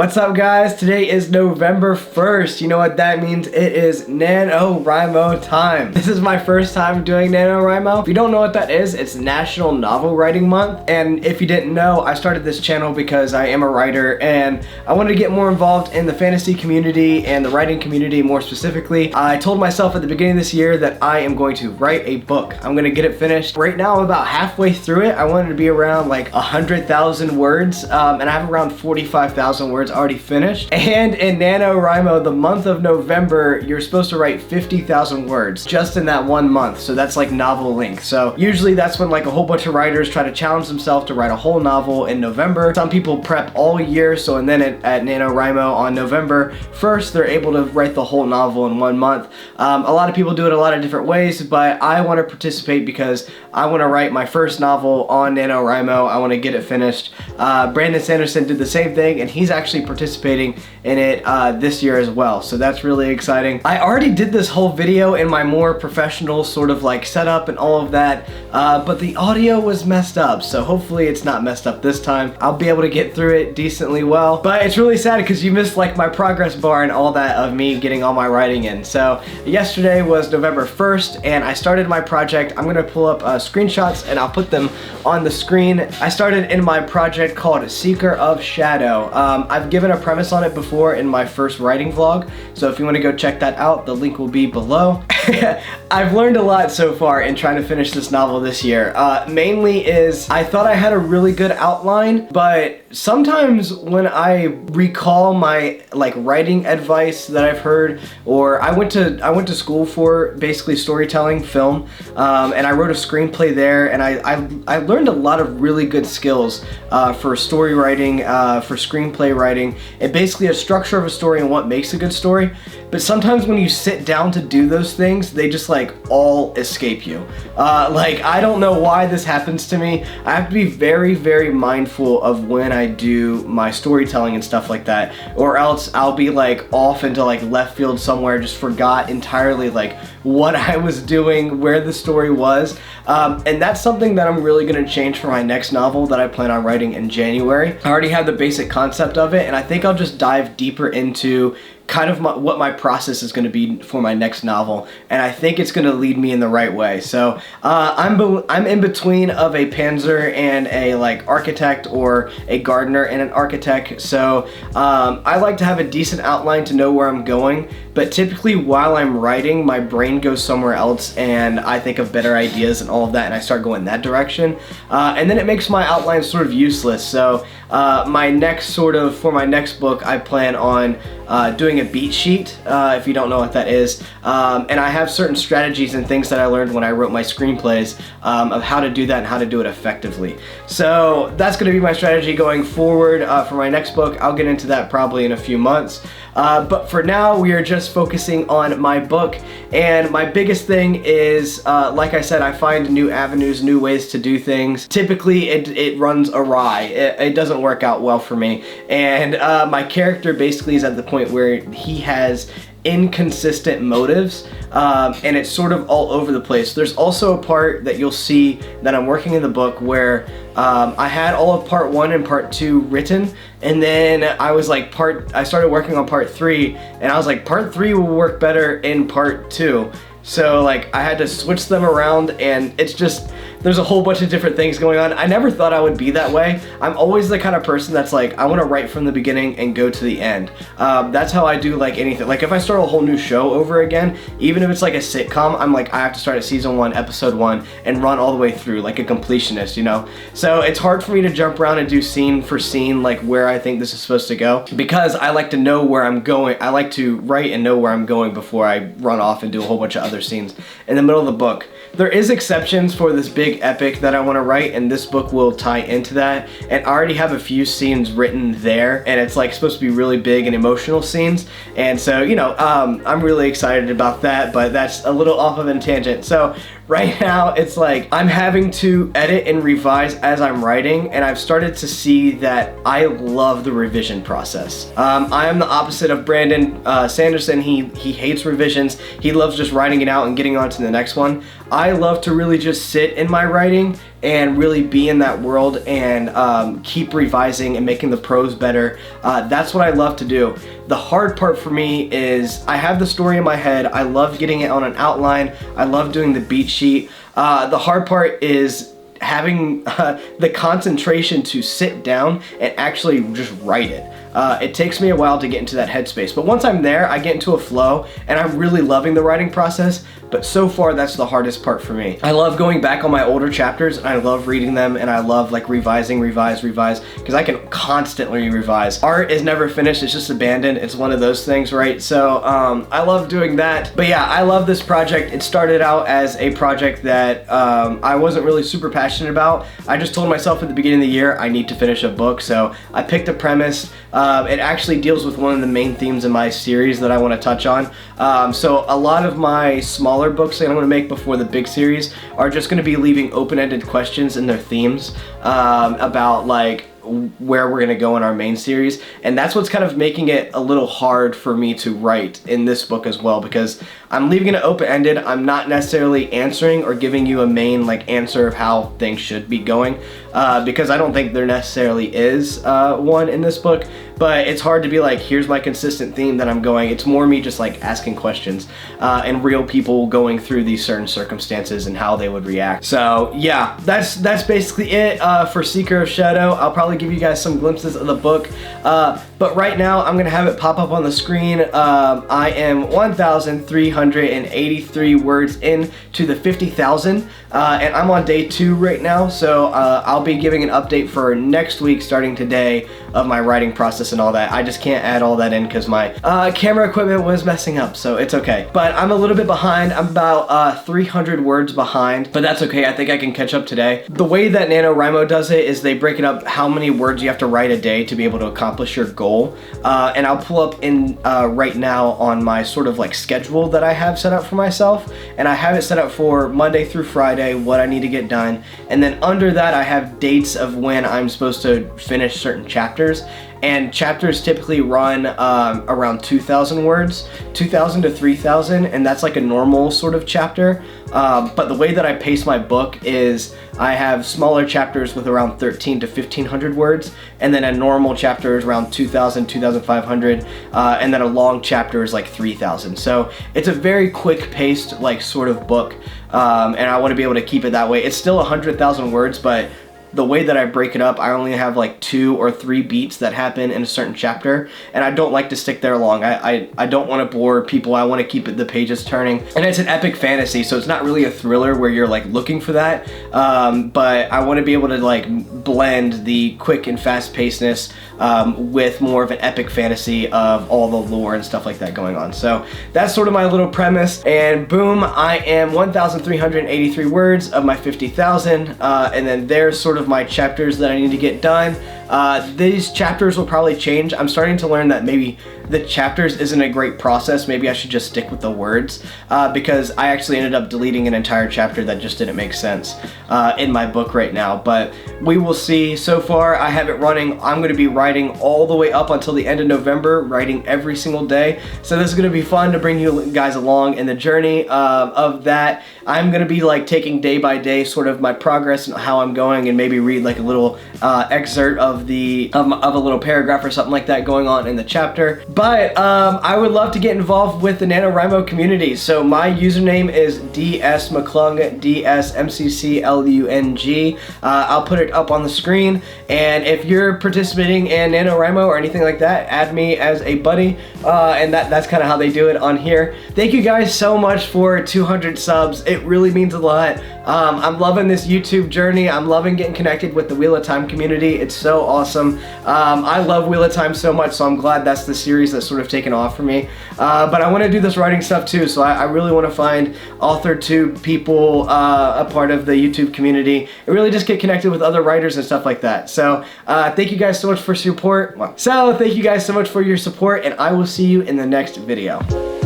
What's up, guys? Today is November 1st. You know what that means? It is NaNoWriMo time. This is my first time doing NaNoWriMo. If you don't know what that is, it's National Novel Writing Month. And if you didn't know, I started this channel because I am a writer and I wanted to get more involved in the fantasy community and the writing community more specifically. I told myself at the beginning of this year that I am going to write a book. I'm going to get it finished. Right now, I'm about halfway through it. I wanted to be around like 100,000 words, and I have around 45,000 words already finished. And in NaNoWriMo, the month of November, you're supposed to write 50,000 words just in that 1 month. So that's like novel length. So usually that's when like a whole bunch of writers try to challenge themselves to write a whole novel in November. Some people prep all year. So and then at NaNoWriMo on November 1st, they're able to write the whole novel in 1 month. A lot of people do it a lot of different ways, but I want to participate because I want to write my first novel on NaNoWriMo. I want to get it finished. Brandon Sanderson did the same thing, and he's actually participating in it this year as well, so that's really exciting. I already did this whole video in my more professional sort of like setup and all of that, but the audio was messed up, so hopefully it's not messed up this time. I'll be able to get through it decently well, but it's really sad because you missed like my progress bar and all that of me getting all my writing in. So yesterday was November 1st and I started my project. I'm gonna pull up screenshots and I'll put them on the screen. I started in my project called Seeker of Shadow. I've given a premise on it before in my first writing vlog, so if you want to go check that out, the link will be below. I've learned a lot so far in trying to finish this novel this year. Mainly is I thought I had a really good outline, but sometimes when I recall my like writing advice that I've heard, or I went to school for basically storytelling, film, and I wrote a screenplay there, and I learned a lot of really good skills for story writing, for screenplay writing, and basically a structure of a story and what makes a good story. But sometimes when you sit down to do those things, they just like all escape you. Like, I don't know why this happens to me. I have to be very, very mindful of when I do my storytelling and stuff like that, or else I'll be like off into like left field somewhere, just forgot entirely like what I was doing, where the story was. And that's something that I'm really gonna change for my next novel that I plan on writing in January. I already have the basic concept of it, and I think I'll just dive deeper into kind of what my process is going to be for my next novel, and I think it's going to lead me in the right way. So I'm in between of a Panzer and a like architect, or a gardener and an architect. So I like to have a decent outline to know where I'm going, but typically while I'm writing, my brain goes somewhere else and I think of better ideas and all of that, and I start going that direction, and then it makes my outline sort of useless. So for my next book, I plan on doing a beat sheet, if you don't know what that is, and I have certain strategies and things that I learned when I wrote my screenplays of how to do that and how to do it effectively. So that's going to be my strategy going forward for my next book. I'll get into that probably in a few months. But for now, we are just focusing on my book, and my biggest thing is, like I said, I find new avenues, new ways to do things. Typically, it runs awry. It doesn't work out well for me, and my character basically is at the point where he has inconsistent motives, and it's sort of all over the place. There's also a part that you'll see that I'm working in the book where I had all of part 1 and part 2 written, and then I was like I started working on part 3, and I was like, part 3 will work better in part 2. So like I had to switch them around, and it's just, there's a whole bunch of different things going on. I never thought I would be that way. I'm always the kind of person that's like, I want to write from the beginning and go to the end. That's how I do like anything. Like if I start a whole new show over again, even if it's like a sitcom, I'm like, I have to start at season 1, episode 1, and run all the way through like a completionist, you know? So it's hard for me to jump around and do scene for scene, like where I think this is supposed to go, because I like to know where I'm going. I like to write and know where I'm going before I run off and do a whole bunch of other scenes in the middle of the book. There is exceptions for this big epic that I want to write, and this book will tie into that, and I already have a few scenes written there, and it's like supposed to be really big and emotional scenes, and so, you know, I'm really excited about that, but that's a little off of a tangent. So right now it's like I'm having to edit and revise as I'm writing, and I've started to see that I love the revision process. I am the opposite of Brandon Sanderson. He hates revisions. He loves just writing it out and getting on to the next one. I love to really just sit in my writing and really be in that world and keep revising and making the prose better. That's what I love to do. The hard part for me is I have the story in my head. I love getting it on an outline. I love doing the beat sheet. The hard part is having the concentration to sit down and actually just write it. It takes me a while to get into that headspace, but once I'm there, I get into a flow and I'm really loving the writing process. But so far, that's the hardest part for me. I love going back on my older chapters and I love reading them, and I love like revising, revise, because I can constantly revise. Art is never finished, it's just abandoned. It's one of those things, right? So I love doing that. But yeah, I love this project. It started out as a project that I wasn't really super passionate about. I just told myself at the beginning of the year, I need to finish a book. So I picked a premise. It actually deals with one of the main themes in my series that I want to touch on. So a lot of my smaller books that I'm going to make before the big series are just going to be leaving open-ended questions in their themes about like where we're going to go in our main series, and that's what's kind of making it a little hard for me to write in this book as well, because I'm leaving it open-ended. I'm not necessarily answering or giving you a main like answer of how things should be going, because I don't think there necessarily is one in this book, but it's hard to be like, here's my consistent theme that I'm going. It's more me just like asking questions and real people going through these certain circumstances and how they would react. So yeah, that's basically it for Seeker of Shadow. I'll probably give you guys some glimpses of the book, but right now I'm gonna have it pop up on the screen. I am 1,383 words into the 50,000, and I'm on day 2 right now, so I'll be giving an update for next week starting today of my writing process and all that. I just can't add all that in because my camera equipment was messing up, so it's okay. But I'm a little bit behind. I'm about 300 words behind, but that's okay. I think I can catch up today. The way that NaNoWriMo does it is they break it up how many words you have to write a day to be able to accomplish your goal. And I'll pull up in right now on my sort of like schedule that I have set up for myself, and I have it set up for Monday through Friday, what I need to get done, and then under that I have dates of when I'm supposed to finish certain chapters. And chapters typically run around 2,000 words, 2,000 to 3,000, and that's like a normal sort of chapter. But the way that I pace my book is I have smaller chapters with around 1,300 to 1,500 words, and then a normal chapter is around 2,000, 2,500, and then a long chapter is like 3,000. So it's a very quick paced like sort of book, and I want to be able to keep it that way. It's still 100,000 words, but the way that I break it up, I only have like 2 or 3 beats that happen in a certain chapter, and I don't like to stick there long. I don't want to bore people. I want to keep the pages turning, and it's an epic fantasy, so it's not really a thriller where you're like looking for that, but I want to be able to like blend the quick and fast pacedness with more of an epic fantasy of all the lore and stuff like that going on. So that's sort of my little premise, and boom, I am 1,383 words of my 50,000, and then there's sort of my chapters that I need to get done. These chapters will probably change. I'm starting to learn that maybe the chapters isn't a great process. Maybe I should just stick with the words, because I actually ended up deleting an entire chapter that just didn't make sense in my book right now, but we will see. So far I have it running. I'm going to be writing all the way up until the end of November, writing every single day. So this is going to be fun to bring you guys along in the journey of that. I'm going to be like taking day by day sort of my progress and how I'm going, and maybe read like a little excerpt of a little paragraph or something like that going on in the chapter. But I would love to get involved with the NaNoWriMo community. So my username is dsmclung, DSMCCLUNG. I'll put it up on the screen, and if you're participating in NaNoWriMo or anything like that, add me as a buddy, and that's kind of how they do it on here. Thank you guys so much for 200 subs. It really means a lot. I'm loving this YouTube journey. I'm loving getting connected with the Wheel of Time community. It's so awesome. I love Wheel of Time so much, so I'm glad that's the series that's sort of taken off for me. But I want to do this writing stuff too, so I really want to find Authortube people, a part of the YouTube community, and really just get connected with other writers and stuff like that. So thank you guys so much for your support. And I will see you in the next video.